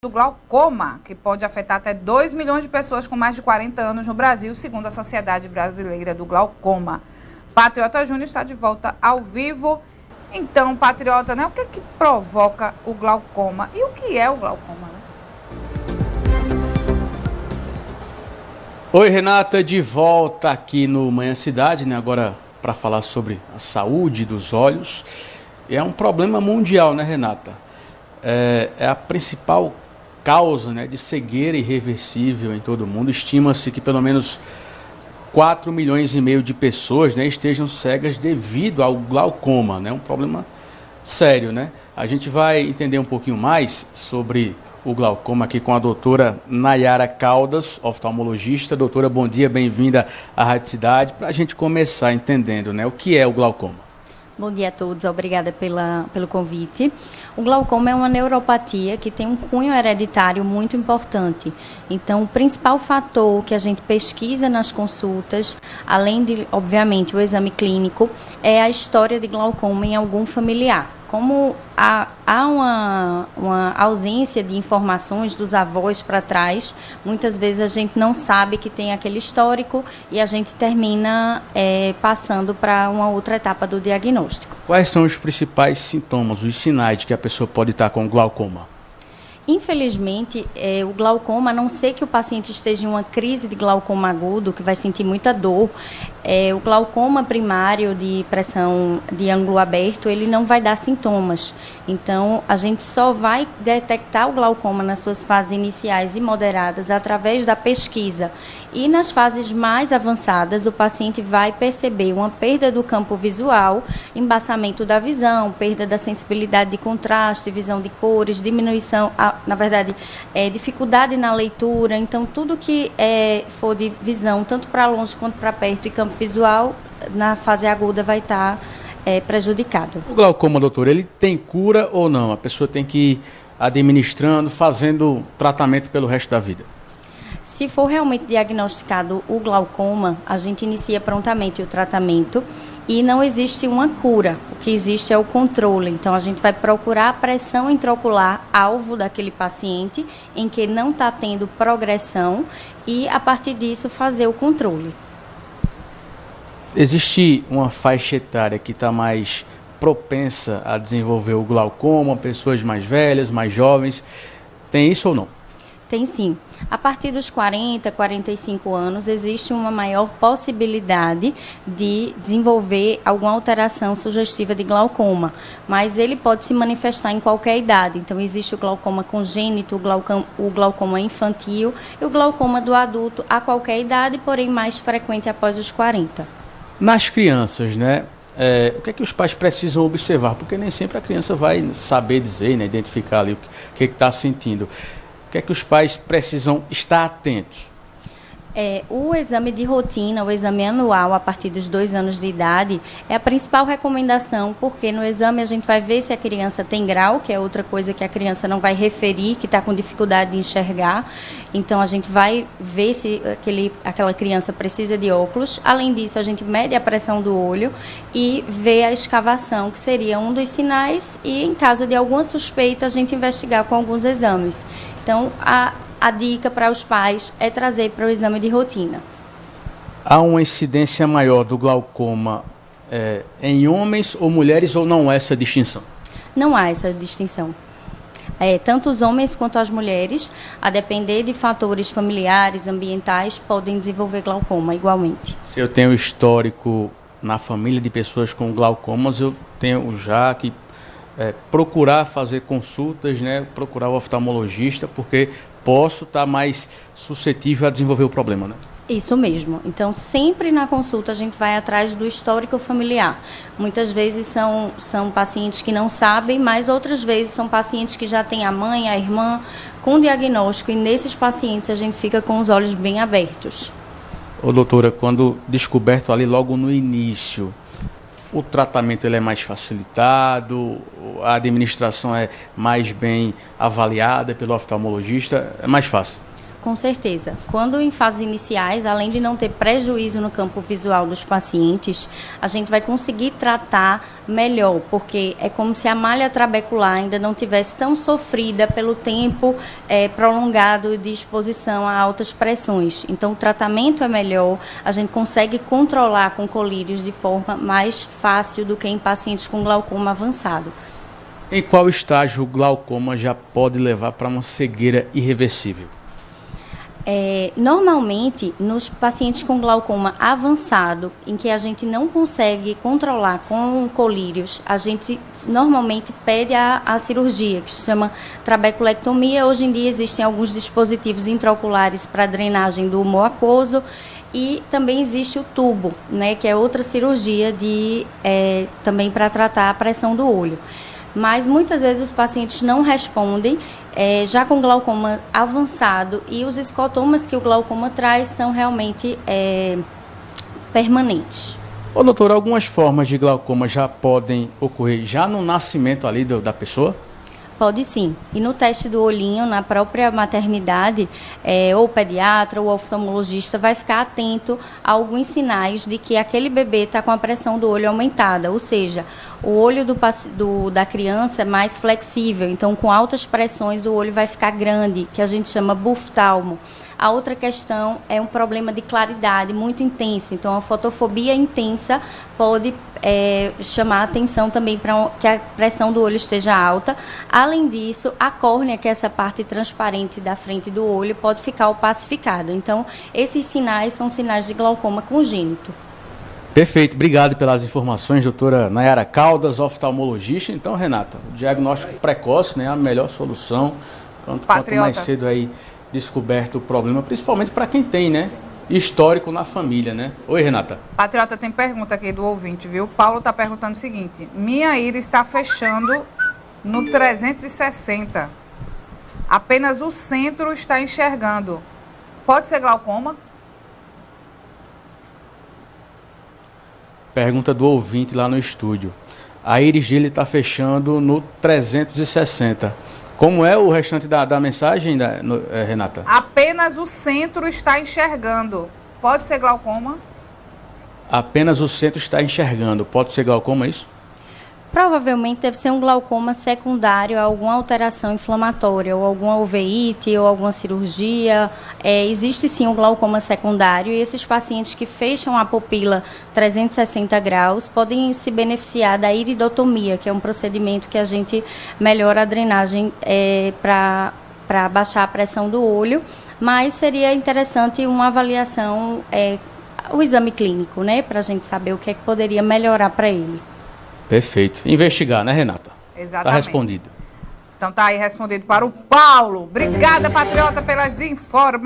do glaucoma, que pode afetar até 2 milhões de pessoas com mais de 40 anos no Brasil, segundo a Sociedade Brasileira do Glaucoma. Patriota Júnior está de volta ao vivo. Então, Patriota, né, o que é que provoca o glaucoma? E o que é o glaucoma, né? Oi, Renata, de volta aqui no Manhã Cidade, né, agora para falar sobre a saúde dos olhos. É um problema mundial, né, Renata? É a principal causa, né, de cegueira irreversível em todo o mundo. Estima-se que pelo menos 4,5 milhões de pessoas, né, estejam cegas devido ao glaucoma, né? Um problema sério, né? A gente vai entender um pouquinho mais sobre o glaucoma aqui com a doutora Nayara Caldas, oftalmologista. Doutora, bom dia, bem-vinda à Rádio Cidade, para a gente começar entendendo, né, o que é o glaucoma. Bom dia a todos, obrigada pelo convite. O glaucoma é uma neuropatia que tem um cunho hereditário muito importante. Então, o principal fator que a gente pesquisa nas consultas, além de, obviamente, o exame clínico, é a história de glaucoma em algum familiar. Como há uma ausência de informações dos avós para trás, muitas vezes a gente não sabe que tem aquele histórico e a gente termina passando para uma outra etapa do diagnóstico. Quais são os principais sintomas, os sinais de que a pessoa pode estar com glaucoma? Infelizmente, o glaucoma, a não ser que o paciente esteja em uma crise de glaucoma agudo, que vai sentir muita dor, o glaucoma primário de pressão de ângulo aberto, ele não vai dar sintomas. Então, a gente só vai detectar o glaucoma nas suas fases iniciais e moderadas através da pesquisa. E nas fases mais avançadas, o paciente vai perceber uma perda do campo visual, embaçamento da visão, perda da sensibilidade de contraste, visão de cores, diminuição, dificuldade na leitura. Então, tudo que for de visão, tanto para longe quanto para perto e campo visual, na fase aguda vai estar prejudicado. O glaucoma, doutor, ele tem cura ou não? A pessoa tem que ir administrando, fazendo tratamento pelo resto da vida? Se for realmente diagnosticado o glaucoma, a gente inicia prontamente o tratamento e não existe uma cura. O que existe é o controle. Então, a gente vai procurar a pressão intraocular alvo daquele paciente em que não está tendo progressão e, a partir disso, fazer o controle. Existe uma faixa etária que está mais propensa a desenvolver o glaucoma, pessoas mais velhas, mais jovens. Tem isso ou não? Tem sim. A partir dos 40, 45 anos, existe uma maior possibilidade de desenvolver alguma alteração sugestiva de glaucoma, mas ele pode se manifestar em qualquer idade. Então, existe o glaucoma congênito, o glaucoma infantil e o glaucoma do adulto a qualquer idade, porém mais frequente após os 40. Nas crianças, né? O que é que os pais precisam observar? Porque nem sempre a criança vai saber dizer, né, identificar ali o que está sentindo. O que é que os pais precisam estar atentos? O exame de rotina, o exame anual a partir dos 2 anos de idade, é a principal recomendação, porque no exame a gente vai ver se a criança tem grau, que é outra coisa que a criança não vai referir, que está com dificuldade de enxergar. Então, a gente vai ver se aquela criança precisa de óculos. Além disso, a gente mede a pressão do olho e vê a escavação, que seria um dos sinais, e em caso de alguma suspeita, a gente investigar com alguns exames. Então, a dica para os pais é trazer para o exame de rotina. Há uma incidência maior do glaucoma em homens ou mulheres, ou não há essa distinção? Não há essa distinção. Tanto os homens quanto as mulheres, a depender de fatores familiares, ambientais, podem desenvolver glaucoma igualmente. Se eu tenho histórico na família de pessoas com glaucomas, eu tenho já que procurar fazer consultas, né, procurar o oftalmologista, porque posso estar mais suscetível a desenvolver o problema, né? Isso mesmo. Então, sempre na consulta a gente vai atrás do histórico familiar. Muitas vezes são pacientes que não sabem, mas outras vezes são pacientes que já têm a mãe, a irmã, com diagnóstico, e nesses pacientes a gente fica com os olhos bem abertos. Ô, doutora, quando descoberto ali logo no início, o tratamento ele é mais facilitado, a administração é mais bem avaliada pelo oftalmologista, é mais fácil? Com certeza. Quando em fases iniciais, além de não ter prejuízo no campo visual dos pacientes, a gente vai conseguir tratar melhor, porque é como se a malha trabecular ainda não tivesse tão sofrida pelo tempo prolongado de exposição a altas pressões. Então, o tratamento é melhor, a gente consegue controlar com colírios de forma mais fácil do que em pacientes com glaucoma avançado. Em qual estágio o glaucoma já pode levar para uma cegueira irreversível? Normalmente, nos pacientes com glaucoma avançado, em que a gente não consegue controlar com colírios, a gente normalmente pede a cirurgia, que se chama trabeculectomia. Hoje em dia existem alguns dispositivos intraoculares para drenagem do humor aquoso e também existe o tubo, né, que é outra cirurgia também para tratar a pressão do olho. Mas muitas vezes os pacientes não respondem, já com glaucoma avançado, e os escotomas que o glaucoma traz são realmente permanentes. Ô, doutor, algumas formas de glaucoma já podem ocorrer já no nascimento ali da pessoa? Pode sim. E no teste do olhinho, na própria maternidade, ou o pediatra ou o oftalmologista vai ficar atento a alguns sinais de que aquele bebê está com a pressão do olho aumentada, ou seja, o olho da criança é mais flexível, então com altas pressões o olho vai ficar grande, que a gente chama buftalmo. A outra questão é um problema de claridade muito intenso, então a fotofobia intensa pode chamar a atenção também para que a pressão do olho esteja alta. Além disso, a córnea, que é essa parte transparente da frente do olho, pode ficar opacificada. Então, esses sinais são sinais de glaucoma congênito. Perfeito, obrigado pelas informações, doutora Nayara Caldas, oftalmologista. Então, Renata, o diagnóstico precoce, né, é a melhor solução. Quanto mais cedo aí descoberto o problema, principalmente para quem tem, né, histórico na família, né? Oi, Renata. Patriota, tem pergunta aqui do ouvinte, viu? Paulo está perguntando o seguinte: minha íris está fechando no 360. Apenas o centro está enxergando. Pode ser glaucoma? Pergunta do ouvinte lá no estúdio. A íris dele está fechando no 360. Como é o restante da mensagem, Renata? Apenas o centro está enxergando. Pode ser glaucoma? Apenas o centro está enxergando. Pode ser glaucoma, é isso? Provavelmente deve ser um glaucoma secundário a alguma alteração inflamatória, ou alguma uveíte, ou alguma cirurgia. Existe sim um glaucoma secundário, e esses pacientes que fecham a pupila 360 graus podem se beneficiar da iridotomia, que é um procedimento que a gente melhora a drenagem para baixar a pressão do olho, mas seria interessante uma avaliação, o exame clínico, né, para a gente saber o que é que poderia melhorar para ele. Perfeito. Investigar, né, Renata? Exatamente. Está respondido. Então tá aí respondido para o Paulo. Obrigada, Patriota, pelas informações.